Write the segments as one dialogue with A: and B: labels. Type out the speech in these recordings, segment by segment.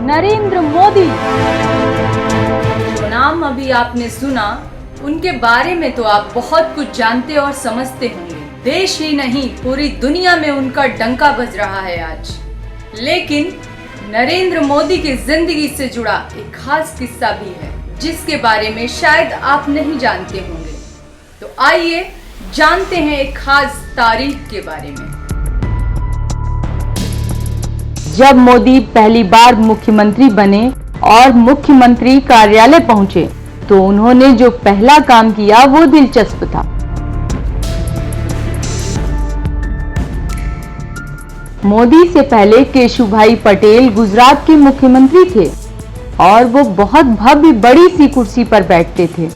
A: नरेंद्र मोदी।
B: जो नाम अभी आपने सुना, उनके बारे में तो आप बहुत कुछ जानते और समझते होंगे। देश ही नहीं, पूरी दुनिया में उनका डंका बज रहा है आज। लेकिन नरेंद्र मोदी की जिंदगी से जुड़ा एक खास किस्सा भी है, जिसके बारे में शायद आप नहीं जानते होंगे। तो आइए जानते हैं एक खास तारीख के बारे में।
A: जब मोदी पहली बार मुख्यमंत्री बने और मुख्यमंत्री कार्यालय पहुंचे तो उन्होंने जो पहला काम किया वो दिलचस्प था। मोदी से पहले केशुभाई पटेल गुजरात के मुख्यमंत्री थे और वो बहुत भव्य बड़ी सी कुर्सी पर बैठते थे,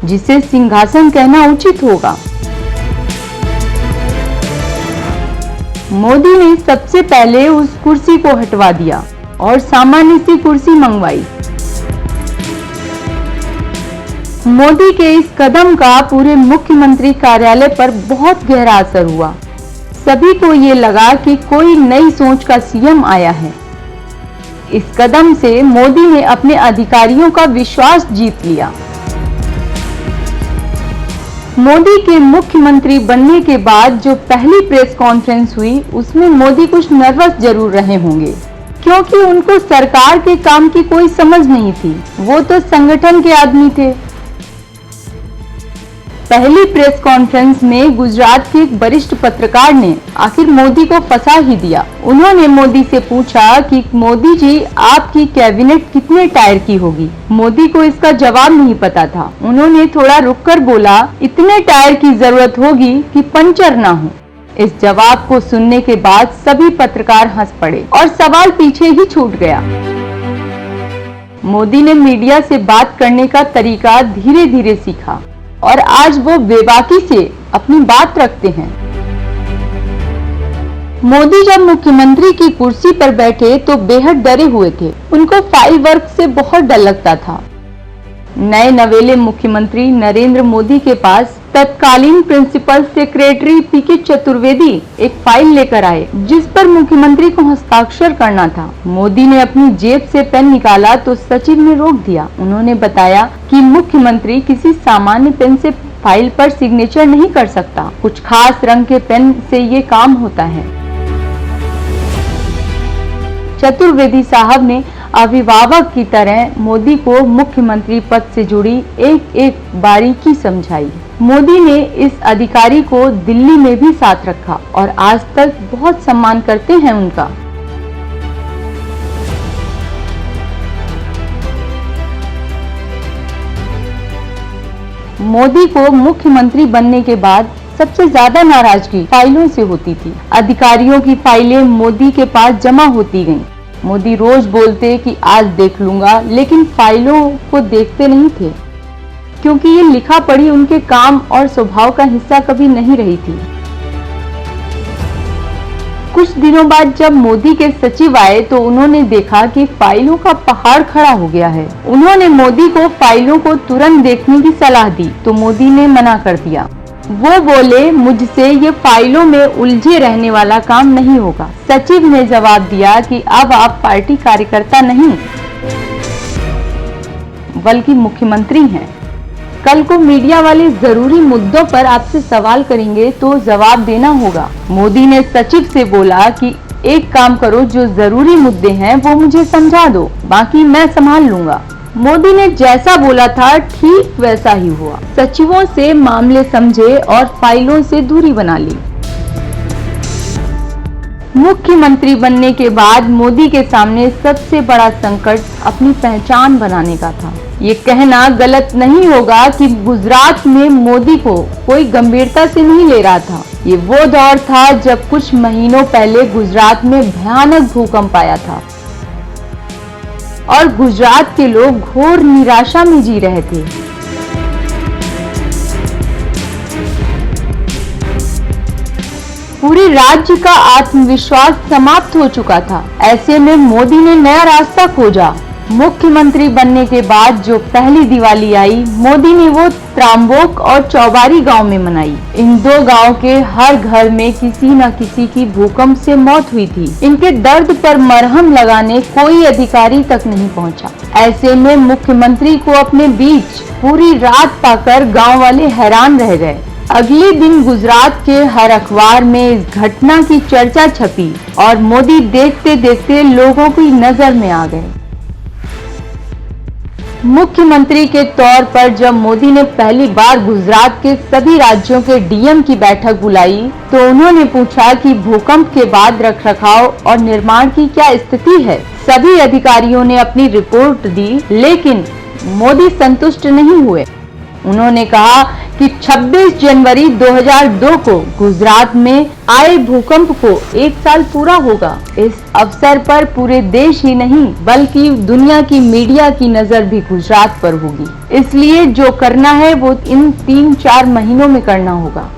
A: जिसे सिंहासन कहना उचित होगा। मोदी ने सबसे पहले उस कुर्सी को हटवा दिया और सामान्य सी कुर्सी मंगवाई। मोदी के इस कदम का पूरे मुख्यमंत्री कार्यालय पर बहुत गहरा असर हुआ। सभी को ये लगा कि कोई नई सोच का सीएम आया है। इस कदम से मोदी ने अपने अधिकारियों का विश्वास जीत लिया। मोदी के मुख्यमंत्री बनने के बाद जो पहली प्रेस कॉन्फ्रेंस हुई, उसमें मोदी कुछ नर्वस जरूर रहे होंगे, क्योंकि उनको सरकार के काम की कोई समझ नहीं थी। वो तो संगठन के आदमी थे। पहली प्रेस कॉन्फ्रेंस में गुजरात के एक वरिष्ठ पत्रकार ने आखिर मोदी को फंसा ही दिया। उन्होंने मोदी से पूछा कि मोदी जी, आपकी कैबिनेट कितने टायर की होगी? मोदी को इसका जवाब नहीं पता था। उन्होंने थोड़ा रुककर बोला, इतने टायर की जरूरत होगी कि पंचर ना हो। इस जवाब को सुनने के बाद सभी पत्रकार हंस पड़े और सवाल पीछे ही छूट गया। मोदी ने मीडिया से बात करने का तरीका धीरे धीरे सीखा और आज वो बेबाकी से अपनी बात रखते हैं। मोदी जब मुख्यमंत्री की कुर्सी पर बैठे तो बेहद डरे हुए थे। उनको फाइल वर्क से बहुत डर लगता था। नए नवेले मुख्यमंत्री नरेंद्र मोदी के पास तत्कालीन प्रिंसिपल सेक्रेटरी पीके चतुर्वेदी एक फाइल लेकर आए, जिस पर मुख्यमंत्री को हस्ताक्षर करना था। मोदी ने अपनी जेब से पेन निकाला तो सचिव ने रोक दिया। उन्होंने बताया कि मुख्यमंत्री किसी सामान्य पेन से फाइल पर सिग्नेचर नहीं कर सकता। कुछ खास रंग के पेन से ये काम होता है। चतुर्वेदी साहब ने अभिभावक की तरह मोदी को मुख्यमंत्री पद से जुड़ी एक एक बारीकी समझाई। मोदी ने इस अधिकारी को दिल्ली में भी साथ रखा और आज तक बहुत सम्मान करते हैं उनका। मोदी को मुख्यमंत्री बनने के बाद सबसे ज्यादा नाराजगी फाइलों से होती थी। अधिकारियों की फाइलें मोदी के पास जमा होती गईं। मोदी रोज बोलते कि आज देख लूंगा, लेकिन फाइलों को देखते नहीं थे, क्योंकि ये लिखा पढ़ी उनके काम और स्वभाव का हिस्सा कभी नहीं रही थी। कुछ दिनों बाद जब मोदी के सचिव आए तो उन्होंने देखा कि फाइलों का पहाड़ खड़ा हो गया है। उन्होंने मोदी को फाइलों को तुरंत देखने की सलाह दी तो मोदी ने मना कर दिया। वो बोले, मुझसे ये फाइलों में उलझे रहने वाला काम नहीं होगा। सचिव ने जवाब दिया कि अब आप पार्टी कार्यकर्ता नहीं बल्कि मुख्यमंत्री हैं। कल को मीडिया वाले जरूरी मुद्दों पर आपसे सवाल करेंगे तो जवाब देना होगा। मोदी ने सचिव से बोला कि एक काम करो, जो जरूरी मुद्दे हैं वो मुझे समझा दो, बाकी मैं संभाल लूंगा। मोदी ने जैसा बोला था ठीक वैसा ही हुआ। सचिवों से मामले समझे और फाइलों से दूरी बना ली। मुख्यमंत्री बनने के बाद मोदी के सामने सबसे बड़ा संकट अपनी पहचान बनाने का था। ये कहना गलत नहीं होगा कि गुजरात में मोदी को कोई गंभीरता से नहीं ले रहा था। ये वो दौर था जब कुछ महीनों पहले गुजरात में भयानक भूकंप आया था और गुजरात के लोग घोर निराशा में जी रहे थे। पूरे राज्य का आत्मविश्वास समाप्त हो चुका था। ऐसे में मोदी ने नया रास्ता खोजा। मुख्यमंत्री बनने के बाद जो पहली दिवाली आई, मोदी ने वो त्रांबोक और चौबारी गांव में मनाई। इन दो गांव के हर घर में किसी न किसी की भूकंप से मौत हुई थी। इनके दर्द पर मरहम लगाने कोई अधिकारी तक नहीं पहुंचा। ऐसे में मुख्यमंत्री को अपने बीच पूरी रात पाकर गांव वाले हैरान रह गए। अगले दिन गुजरात के हर अखबार में इस घटना की चर्चा छपी और मोदी देखते देखते लोगों की नजर में आ गए। मुख्यमंत्री के तौर पर जब मोदी ने पहली बार गुजरात के सभी राज्यों के डीएम की बैठक बुलाई तो उन्होंने पूछा कि भूकंप के बाद रखरखाव और निर्माण की क्या स्थिति है। सभी अधिकारियों ने अपनी रिपोर्ट दी, लेकिन मोदी संतुष्ट नहीं हुए। उन्होंने कहा कि 26 जनवरी 2002 को गुजरात में आए भूकंप को 1 साल पूरा होगा। इस अवसर पर पूरे देश ही नहीं बल्कि दुनिया की मीडिया की नजर भी गुजरात पर होगी। इसलिए जो करना है वो इन 3-4 महीनों में करना होगा।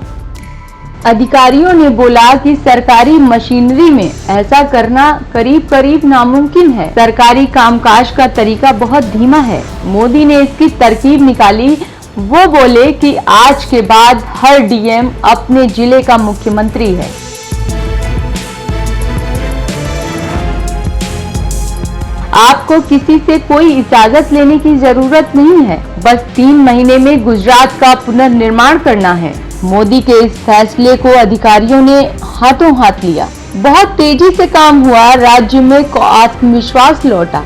A: अधिकारियों ने बोला कि सरकारी मशीनरी में ऐसा करना करीब करीब नामुमकिन है। सरकारी कामकाज का तरीका बहुत धीमा है। मोदी ने इसकी तरकीब निकाली। वो बोले कि आज के बाद हर डीएम अपने जिले का मुख्यमंत्री है। आपको किसी से कोई इजाजत लेने की जरूरत नहीं है, बस 3 महीने में गुजरात का पुनर्निर्माण करना है। मोदी के इस फैसले को अधिकारियों ने हाथों हाथ लिया। बहुत तेजी से काम हुआ, राज्य में आत्मविश्वास लौटा।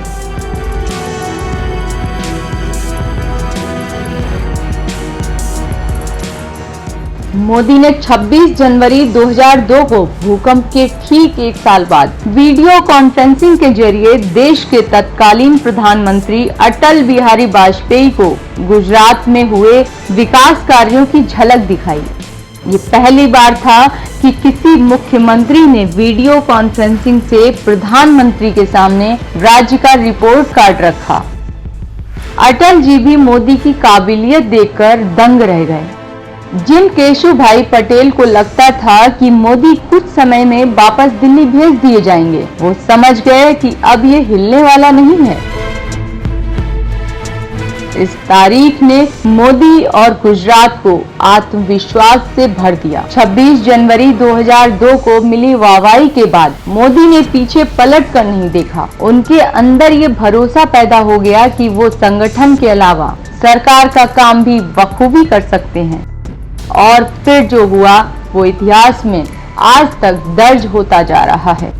A: मोदी ने 26 जनवरी 2002 को भूकंप के ठीक 1 साल बाद वीडियो कॉन्फ्रेंसिंग के जरिए देश के तत्कालीन प्रधानमंत्री अटल बिहारी वाजपेयी को गुजरात में हुए विकास कार्यों की झलक दिखाई। ये पहली बार था कि किसी मुख्यमंत्री ने वीडियो कॉन्फ्रेंसिंग से प्रधानमंत्री के सामने राज्य का रिपोर्ट कार्ड रखा। अटल जी भी मोदी की काबिलियत देखकर दंग रह गए। जिन केशुभाई पटेल को लगता था कि मोदी कुछ समय में वापस दिल्ली भेज दिए जाएंगे, वो समझ गए कि अब ये हिलने वाला नहीं है। इस तारीख ने मोदी और गुजरात को आत्मविश्वास से भर दिया। 26 जनवरी 2002 को मिली वाहवाही के बाद मोदी ने पीछे पलट कर नहीं देखा। उनके अंदर ये भरोसा पैदा हो गया कि वो संगठन के अलावा सरकार का काम भी बखूबी कर सकते हैं। और फिर जो हुआ वो इतिहास में आज तक दर्ज होता जा रहा है।